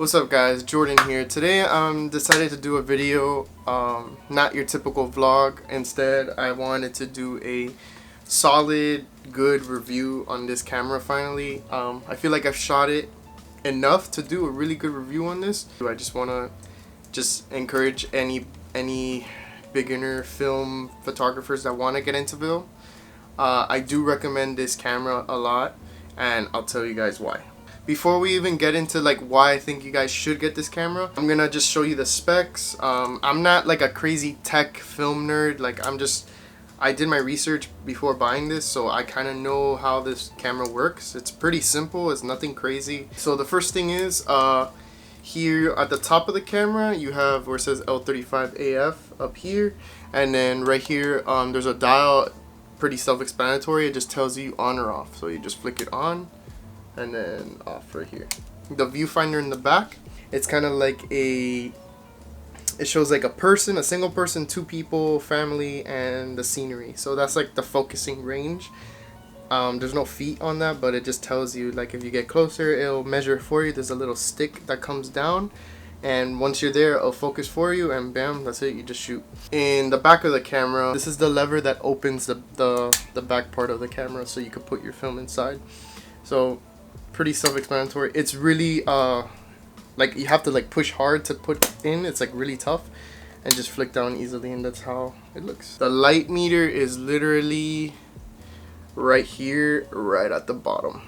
What's up guys, Jordan here. Today I'm decided to do a video, not your typical vlog. Instead I wanted to do a solid, good review on this camera finally. I feel like I've shot it enough to do a really good review on this. I just want to encourage any beginner film photographers that want to get into film. I do recommend this camera a lot, and I'll tell you guys why. Before we even get into like why I think you guys should get this camera, I'm gonna just show you the specs. I'm not like a crazy tech film nerd. Like I did my research before buying this, so I kind of know how this camera works. It's pretty simple. It's nothing crazy. So the first thing is here at the top of the camera you have where it says L35Af up here, and then right here there's a dial. Pretty self-explanatory. It just tells you on or off. So you just flick it on and then off right here. The viewfinder in the back, it's kind of like it shows like a person, a single person, two people, family, and the scenery. So that's like the focusing range. There's no feet on that, but it just tells you like if you get closer it'll measure for you. There's a little stick that comes down, and once you're there it'll focus for you, and bam, that's it, you just shoot. In the back of the camera, this is the lever that opens the back part of the camera so you could put your film inside. So pretty self-explanatory. It's really like you have to like push hard to put in. It's like really tough, and just flick down easily, and that's how it looks. The light meter is literally right here, right at the bottom.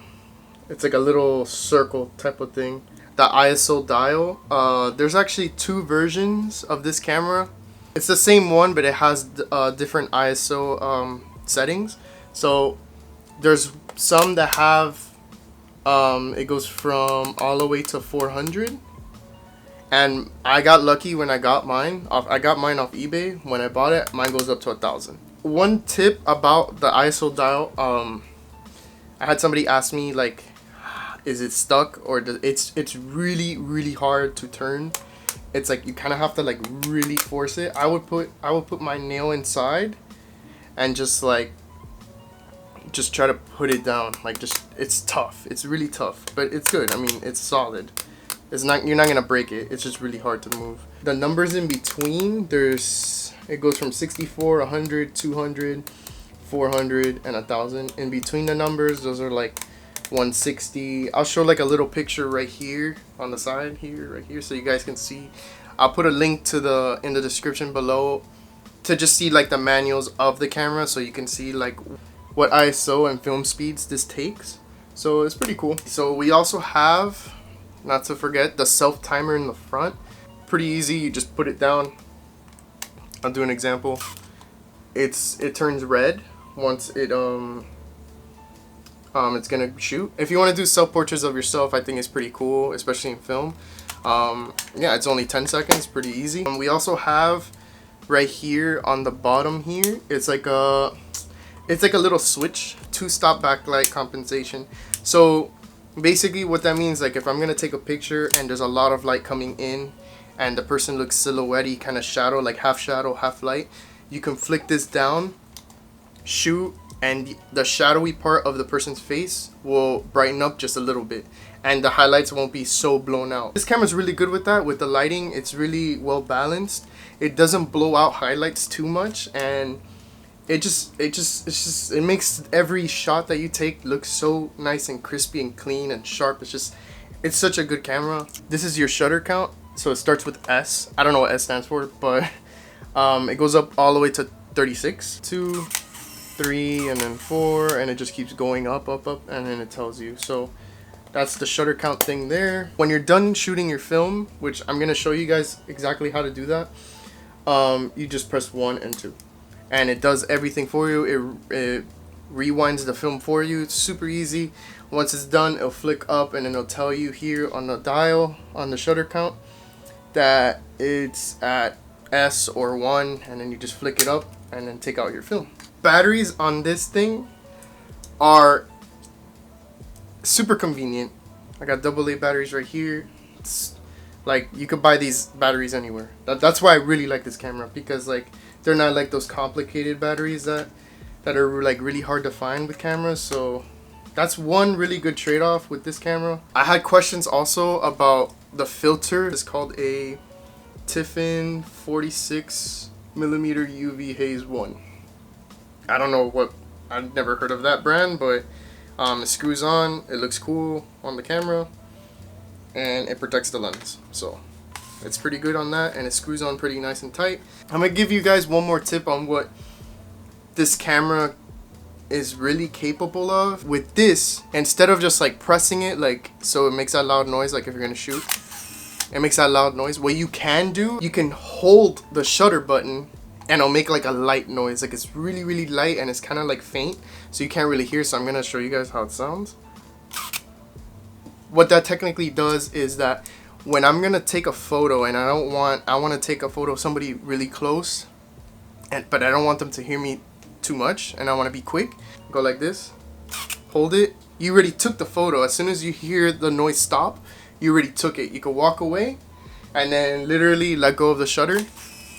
It's like a little circle type of thing. The ISO dial, there's actually two versions of this camera. It's the same one, but it has different ISO settings. So there's some that have it goes from all the way to 400, and I got lucky when I got mine off eBay. When I bought it, mine goes up to 1,000. One tip about the ISO dial, I had somebody ask me like, is it stuck, or it's really hard to turn. It's like you kind of have to like really force it. I would put my nail inside and just try to put it down. Like it's tough. It's really tough, but it's good. I mean, it's solid. It's not, you're not gonna break it. It's just really hard to move. The numbers in between, it goes from 64, 100, 200, 400, and 1,000. In between the numbers, those are like 160. I'll show like a little picture right here on the side here, right here, so you guys can see. I'll put a link to in the description below to just see like the manuals of the camera, so you can see like what ISO and film speeds this takes. So it's pretty cool. So we also have, not to forget, the self timer in the front. Pretty easy. You just put it down. I'll do an example. It turns red once it's gonna shoot. If you want to do self-portraits of yourself, I think it's pretty cool, especially in film. Yeah, it's only 10 seconds, pretty easy. We also have right here on the bottom here, it's like a little switch, 2-stop backlight compensation. So basically what that means, like if I'm gonna take a picture and there's a lot of light coming in and the person looks silhouette-y, kind of shadow, like half shadow, half light, you can flick this down, shoot, and the shadowy part of the person's face will brighten up just a little bit, and the highlights won't be so blown out. This camera's really good with that. With the lighting, it's really well balanced. It doesn't blow out highlights too much, and it makes every shot that you take look so nice and crispy and clean and sharp. It's such a good camera. This is your shutter count. So it starts with S. I don't know what S stands for, but it goes up all the way to 36. 2, 3, and then 4, and it just keeps going up, and then it tells you. So that's the shutter count thing there. When you're done shooting your film, which I'm gonna show you guys exactly how to do that, you just press 1 and 2, and it does everything for you. It rewinds the film for you. It's super easy. Once it's done, it'll flick up, and then it'll tell you here on the dial, on the shutter count, that it's at S or 1, and then you just flick it up and then take out your film. Batteries on this thing are super convenient. I got AA batteries right here. It's like you could buy these batteries anywhere. That's why I really like this camera, because like they're not like those complicated batteries that are like really hard to find with cameras. So that's one really good trade-off with this camera. I had questions also about The filter is called a Tiffin 46mm UV Haze 1. I don't know what, I've never heard of that brand, but it screws on, it looks cool on the camera, and it protects the lens. So it's pretty good on that, and it screws on pretty nice and tight. I'm gonna give you guys one more tip on what this camera is really capable of. With this, instead of just like pressing it like so it makes that loud noise, like if you're gonna shoot, it makes that loud noise. What you can do, you can hold the shutter button and it'll make like a light noise, like it's really light and it's kind of like faint, so you can't really hear. So I'm gonna show you guys how it sounds. What that technically does is that when I'm gonna take a photo and I want to take a photo of somebody really close, but I don't want them to hear me too much and I want to be quick, go like this, hold it, you already took the photo. As soon as you hear the noise stop, you already took it. You can walk away and then literally let go of the shutter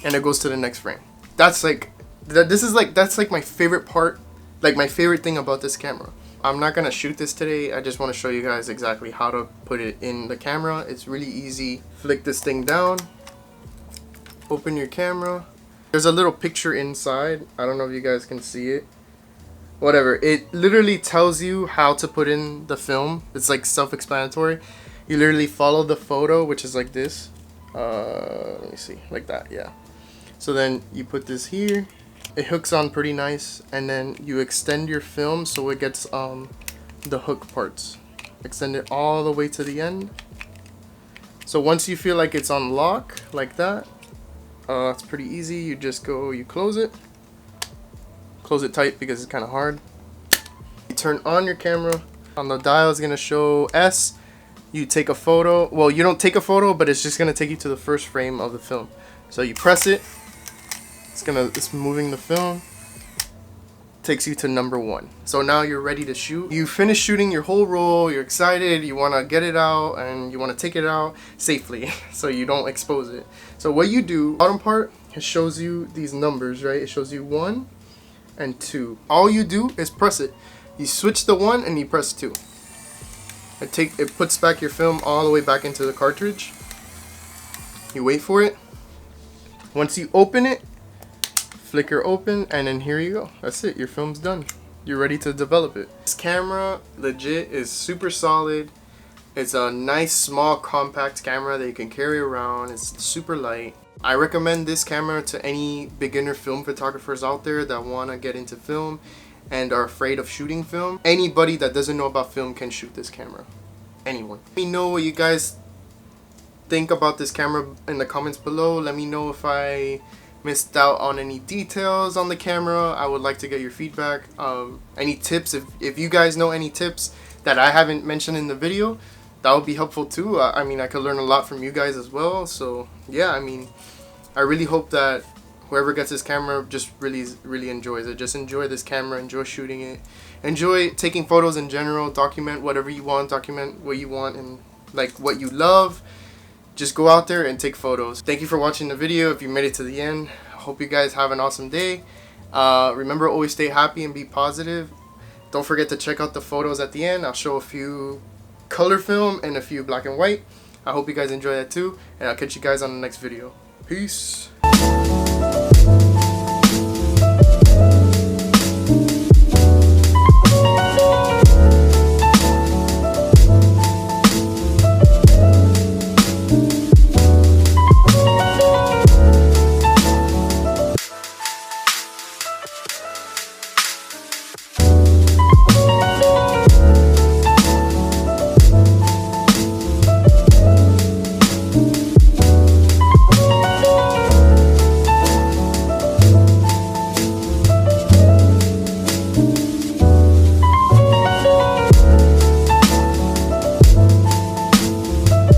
and it goes to the next frame. That's like that's like my favorite part, like my favorite thing about this camera. I'm not gonna shoot this today, I just want to show you guys exactly how to put it in the camera. It's really easy. Flick this thing down, open your camera. There's a little picture inside. I don't know if you guys can see it. Whatever. It literally tells you how to put in the film. It's like self-explanatory. You literally follow the photo, which is like this. Let me see. Like that, yeah. So then you put this here. It hooks on pretty nice. And then you extend your film so it gets the hook parts. Extend it all the way to the end. So once you feel like it's on lock, like that, it's pretty easy. You just go, you close it tight because it's kind of hard. You turn on your camera. On the dial is gonna show S. You take a photo. Well, you don't take a photo, but it's just gonna take you to the first frame of the film. So you press it. It's moving the film. Takes you to number 1. So now you're ready to shoot. You finish shooting your whole roll. You're excited. You want to get it out and you want to take it out safely so you don't expose it. So what you do, bottom part, it shows you these numbers, right? It shows you 1 and 2. All you do is press it. You switch the 1 and you press 2. It puts back your film all the way back into the cartridge. You wait for it. Once you open it, flicker open, and then here you go. That's it. Your film's done. You're ready to develop it. This camera legit is super solid. It's a nice small compact camera that you can carry around. It's super light. I recommend this camera to any beginner film photographers out there that want to get into film and are afraid of shooting film. Anybody that doesn't know about film can shoot this camera. Anyone. Let me know what you guys think about this camera in the comments below. Let me know if I missed out on any details on the camera. I would like to get your feedback. Any tips, if you guys know any tips that I haven't mentioned in the video, that would be helpful too. I mean, I could learn a lot from you guys as well. So yeah, I mean, I really hope that whoever gets this camera just really enjoys it. Just enjoy this camera, enjoy shooting it, enjoy taking photos in general, document whatever you want, document what you want and like what you love. Just go out there and take photos. Thank you for watching the video. If you made it to the end, I hope you guys have an awesome day. Remember, always stay happy and be positive. Don't forget to check out the photos at the end. I'll show a few color film and a few black and white. I hope you guys enjoy that too, and I'll catch you guys on the next video. Peace.